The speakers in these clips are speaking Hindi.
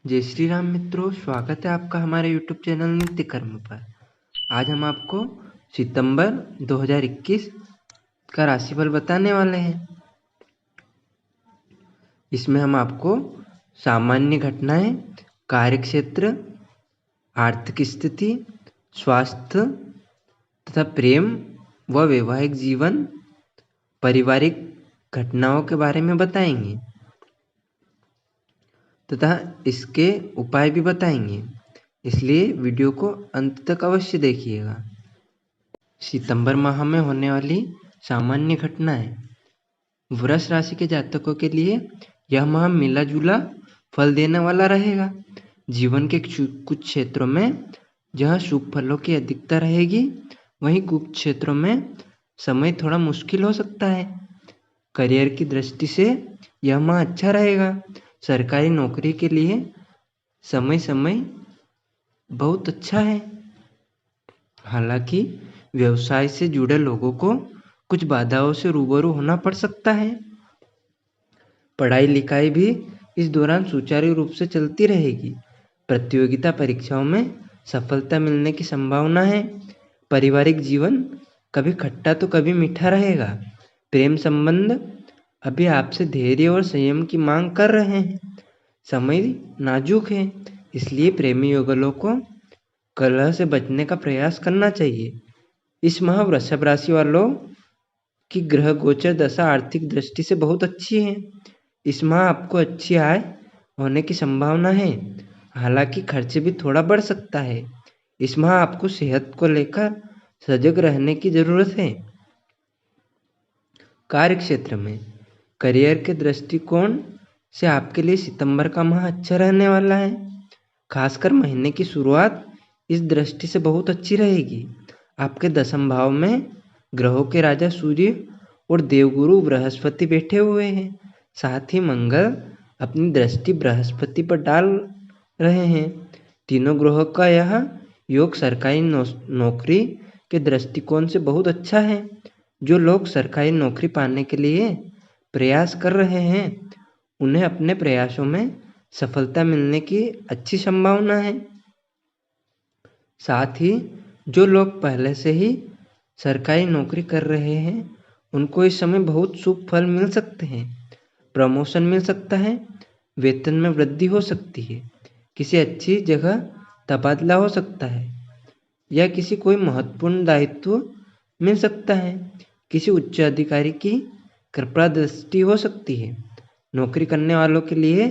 जय श्री राम मित्रों, स्वागत है आपका हमारे YouTube चैनल नित्य कर्म पर। आज हम आपको सितंबर 2021 का राशिफल बताने वाले हैं। इसमें हम आपको सामान्य घटनाएं, कार्यक्षेत्र, आर्थिक स्थिति, स्वास्थ्य तथा प्रेम व वैवाहिक जीवन, पारिवारिक घटनाओं के बारे में बताएंगे तथा इसके उपाय भी बताएंगे, इसलिए वीडियो को अंत तक अवश्य देखिएगा। सितंबर माह में होने वाली सामान्य घटनाएं। वृष राशि के जातकों के लिए यह माह मिला जुला फल देने वाला रहेगा। जीवन के कुछ क्षेत्रों में जहां शुभ फलों की अधिकता रहेगी, वहीं कुछ क्षेत्रों में समय थोड़ा मुश्किल हो सकता है। करियर की दृष्टि से यह माह अच्छा रहेगा। सरकारी नौकरी के लिए समय बहुत अच्छा है। हालांकि व्यवसाय से जुड़े लोगों को कुछ बाधाओं से रूबरू होना पड़ सकता है। पढ़ाई लिखाई भी इस दौरान सुचारू रूप से चलती रहेगी। प्रतियोगिता परीक्षाओं में सफलता मिलने की संभावना है। पारिवारिक जीवन कभी खट्टा तो कभी मीठा रहेगा। प्रेम संबंध अभी आपसे धैर्य और संयम की मांग कर रहे हैं। समय नाजुक है, इसलिए प्रेमी युगलों को कलह से बचने का प्रयास करना चाहिए। इस माह वृषभ राशि वालों की ग्रह गोचर दशा आर्थिक दृष्टि से बहुत अच्छी है। इस माह आपको अच्छी आय होने की संभावना है, हालांकि खर्च भी थोड़ा बढ़ सकता है। इस माह आपको सेहत को लेकर सजग रहने की जरूरत है। कार्य क्षेत्र में करियर के दृष्टिकोण से आपके लिए सितंबर का माह अच्छा रहने वाला है। खासकर महीने की शुरुआत इस दृष्टि से बहुत अच्छी रहेगी। आपके दशम भाव में ग्रहों के राजा सूर्य और देवगुरु बृहस्पति बैठे हुए हैं। साथ ही मंगल अपनी दृष्टि बृहस्पति पर डाल रहे हैं। तीनों ग्रहों का यह योग सरकारी नौकरी के दृष्टिकोण से बहुत अच्छा है। जो लोग सरकारी नौकरी पाने के लिए प्रयास कर रहे हैं, उन्हें अपने प्रयासों में सफलता मिलने की अच्छी संभावना है। साथ ही जो लोग पहले से ही सरकारी नौकरी कर रहे हैं, उनको इस समय बहुत शुभ फल मिल सकते हैं। प्रमोशन मिल सकता है, वेतन में वृद्धि हो सकती है, किसी अच्छी जगह तबादला हो सकता है या किसी कोई महत्वपूर्ण दायित्व मिल सकता है। किसी उच्च अधिकारी की कृपा दृष्टि हो सकती है। नौकरी करने वालों के लिए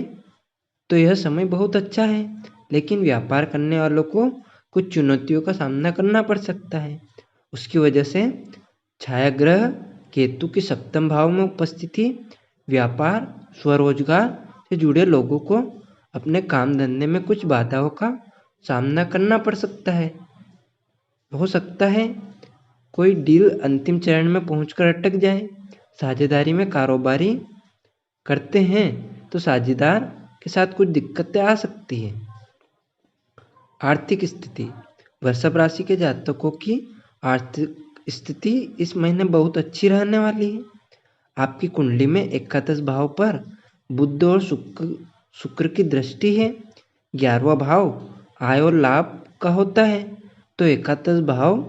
तो यह समय बहुत अच्छा है, लेकिन व्यापार करने वालों को कुछ चुनौतियों का सामना करना पड़ सकता है। उसकी वजह से छायाग्रह केतु की सप्तम भाव में उपस्थिति व्यापार स्वरोजगार से जुड़े लोगों को अपने काम धंधे में कुछ बाधाओं का सामना करना पड़ सकता है। हो सकता है कोई डील अंतिम चरण में पहुंचकर अटक जाए। साझेदारी में कारोबारी करते हैं तो साझेदार के साथ कुछ दिक्कतें आ सकती हैं। आर्थिक स्थिति। वृषभ राशि के जातकों की आर्थिक स्थिति इस महीने बहुत अच्छी रहने वाली है। आपकी कुंडली में एकादश भाव पर बुध और शुक्र की दृष्टि है। 11वां भाव आय और लाभ का होता है, तो एकादश भाव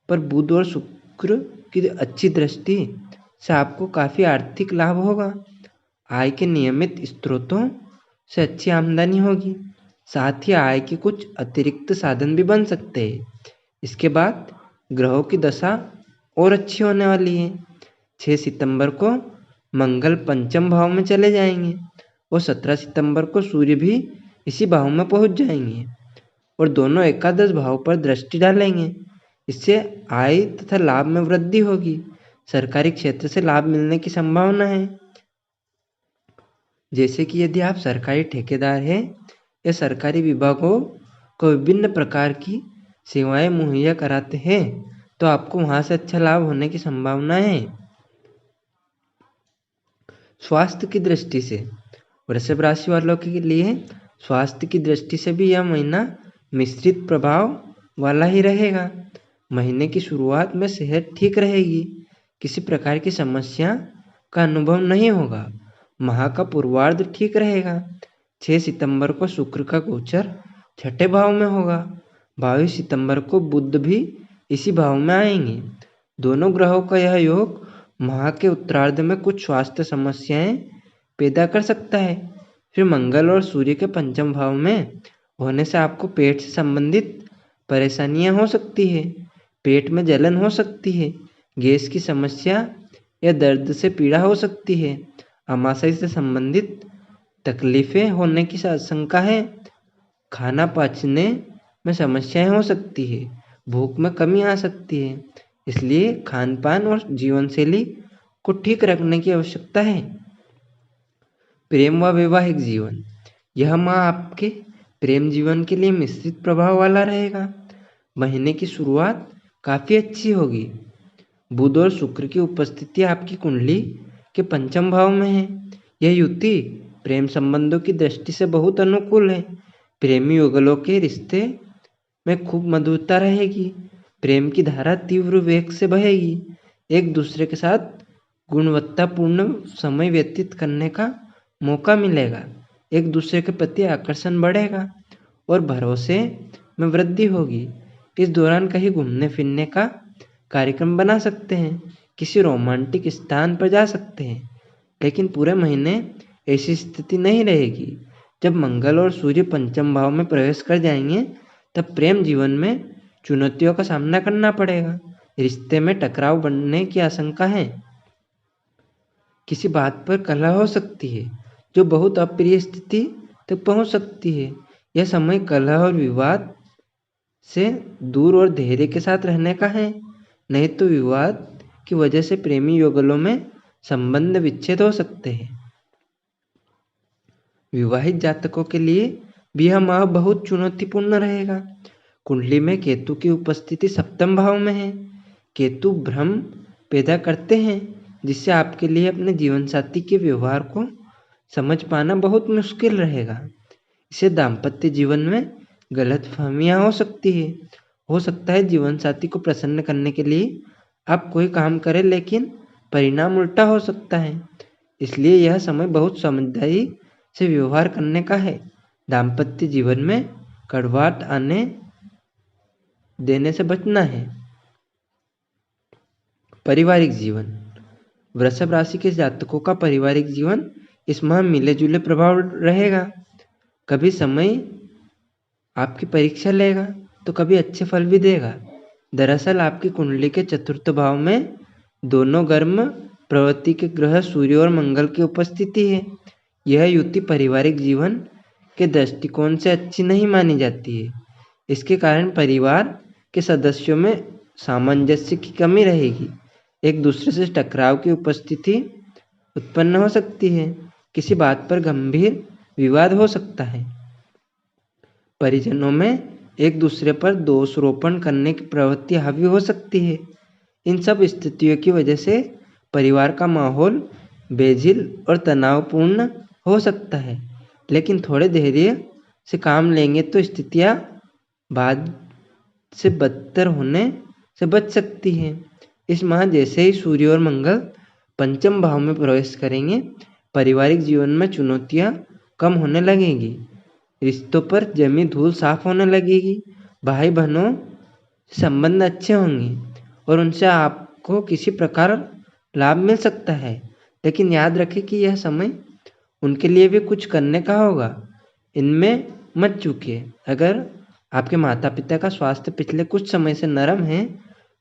पर बुध और शुक्र की अच्छी दृष्टि से आपको काफ़ी आर्थिक लाभ होगा। आय के नियमित स्रोतों से अच्छी आमदनी होगी। साथ ही आय के कुछ अतिरिक्त साधन भी बन सकते हैं। इसके बाद ग्रहों की दशा और अच्छी होने वाली है। 6 सितंबर को मंगल पंचम भाव में चले जाएंगे और 17 सितंबर को सूर्य भी इसी भाव में पहुंच जाएंगे और दोनों एकादश भाव पर दृष्टि डालेंगे। इससे आय तथा लाभ में वृद्धि होगी। सरकारी क्षेत्र से लाभ मिलने की संभावना है, जैसे कि यदि आप सरकारी ठेकेदार हैं या सरकारी विभागों को विभिन्न प्रकार की सेवाएं मुहैया कराते हैं, तो आपको वहां से अच्छा लाभ होने की संभावना है। स्वास्थ्य की दृष्टि से वृषभ राशि वालों के लिए स्वास्थ्य की दृष्टि से भी यह महीना मिश्रित प्रभाव वाला ही रहेगा। महीने की शुरुआत में सेहत ठीक रहेगी, किसी प्रकार की समस्या का अनुभव नहीं होगा। माह का पूर्वार्ध ठीक रहेगा। 6 सितंबर को शुक्र का गोचर छठे भाव में होगा। 22 सितंबर को बुध भी इसी भाव में आएंगे। दोनों ग्रहों का यह योग माह के उत्तरार्ध में कुछ स्वास्थ्य समस्याएं पैदा कर सकता है। फिर मंगल और सूर्य के पंचम भाव में होने से आपको पेट से संबंधित परेशानियां हो सकती है। पेट में जलन हो सकती है, गैस की समस्या या दर्द से पीड़ा हो सकती है। अमाशय से संबंधित तकलीफें होने की आशंका है। खाना पचने में समस्याएं हो सकती है, भूख में कमी आ सकती है। इसलिए खान पान और जीवन शैली को ठीक रखने की आवश्यकता है। प्रेम व वैवाहिक जीवन, यह माह आपके प्रेम जीवन के लिए मिश्रित प्रभाव वाला रहेगा। महीने की शुरुआत काफी अच्छी होगी। बुध और शुक्र की उपस्थिति आपकी कुंडली के पंचम भाव में है। यह युति प्रेम संबंधों की दृष्टि से बहुत अनुकूल है। प्रेमी युगलों के रिश्ते में खूब मधुरता रहेगी। प्रेम की धारा तीव्र वेग से बहेगी। एक दूसरे के साथ गुणवत्तापूर्ण समय व्यतीत करने का मौका मिलेगा। एक दूसरे के प्रति आकर्षण बढ़ेगा और भरोसे में वृद्धि होगी। इस दौरान कहीं घूमने फिरने का कार्यक्रम बना सकते हैं, किसी रोमांटिक स्थान पर जा सकते हैं। लेकिन पूरे महीने ऐसी स्थिति नहीं रहेगी। जब मंगल और सूर्य पंचम भाव में प्रवेश कर जाएंगे तब प्रेम जीवन में चुनौतियों का सामना करना पड़ेगा। रिश्ते में टकराव बढ़ने की आशंका है। किसी बात पर कलह हो सकती है जो बहुत अप्रिय स्थिति तक पहुंच सकती है। यह समय कलह और विवाद से दूर और धैर्य के साथ रहने का है, नहीं तो विवाद की वजह से प्रेमी युगलों में संबंध विच्छेद हो सकते हैं। विवाहित जातकों के लिए भी यह माह बहुत चुनौतीपूर्ण रहेगा। कुंडली में केतु की उपस्थिति सप्तम भाव में है। केतु भ्रम पैदा करते हैं, जिससे आपके लिए अपने जीवन साथी के व्यवहार को समझ पाना बहुत मुश्किल रहेगा। इससे दाम्पत्य जीवन में गलतफहमियां हो सकती है। हो सकता है जीवन साथी को प्रसन्न करने के लिए आप कोई काम करें, लेकिन परिणाम उल्टा हो सकता है। इसलिए यह समय बहुत समझदारी से व्यवहार करने का है। दाम्पत्य जीवन में कड़वाहट आने देने से बचना है। पारिवारिक जीवन, वृषभ राशि के जातकों का पारिवारिक जीवन इस माह मिले जुले प्रभाव रहेगा। कभी समय आपकी परीक्षा लेगा तो कभी अच्छे फल भी देगा। दरअसल आपकी कुंडली के चतुर्थ भाव में दोनों गर्म प्रवृत्ति के ग्रह सूर्य और मंगल की उपस्थिति है। यह युति पारिवारिक जीवन के दृष्टिकोण से अच्छी नहीं मानी जाती है। इसके कारण परिवार के सदस्यों में सामंजस्य की कमी रहेगी। एक दूसरे से टकराव की उपस्थिति उत्पन्न हो सकती है। किसी बात पर गंभीर विवाद हो सकता है। परिजनों में एक दूसरे पर दोषारोपण करने की प्रवृत्ति हावी हो सकती है। इन सब स्थितियों की वजह से परिवार का माहौल बेझिल और तनावपूर्ण हो सकता है। लेकिन थोड़े धैर्य से काम लेंगे तो स्थितियां बाद से बदतर होने से बच सकती हैं। इस माह जैसे ही सूर्य और मंगल पंचम भाव में प्रवेश करेंगे, पारिवारिक जीवन में चुनौतियां कम होने लगेंगी। रिश्तों पर जमी धूल साफ होने लगेगी। भाई बहनों से संबंध अच्छे होंगे और उनसे आपको किसी प्रकार लाभ मिल सकता है। लेकिन याद रखें कि यह समय उनके लिए भी कुछ करने का होगा। इनमें मत चूकिए। अगर आपके माता पिता का स्वास्थ्य पिछले कुछ समय से नरम है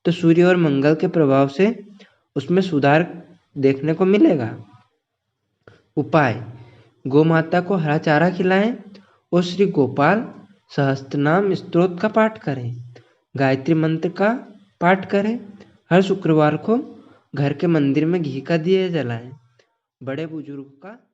तो सूर्य और मंगल के प्रभाव से उसमें सुधार देखने को मिलेगा। उपाय, गौ माता को हरा चारा खिलाएं और श्री गोपाल सहस्त्रनाम स्तोत्र का पाठ करें। गायत्री मंत्र का पाठ करें। हर शुक्रवार को घर के मंदिर में घी का दिया जलाएं। बड़े बुजुर्ग का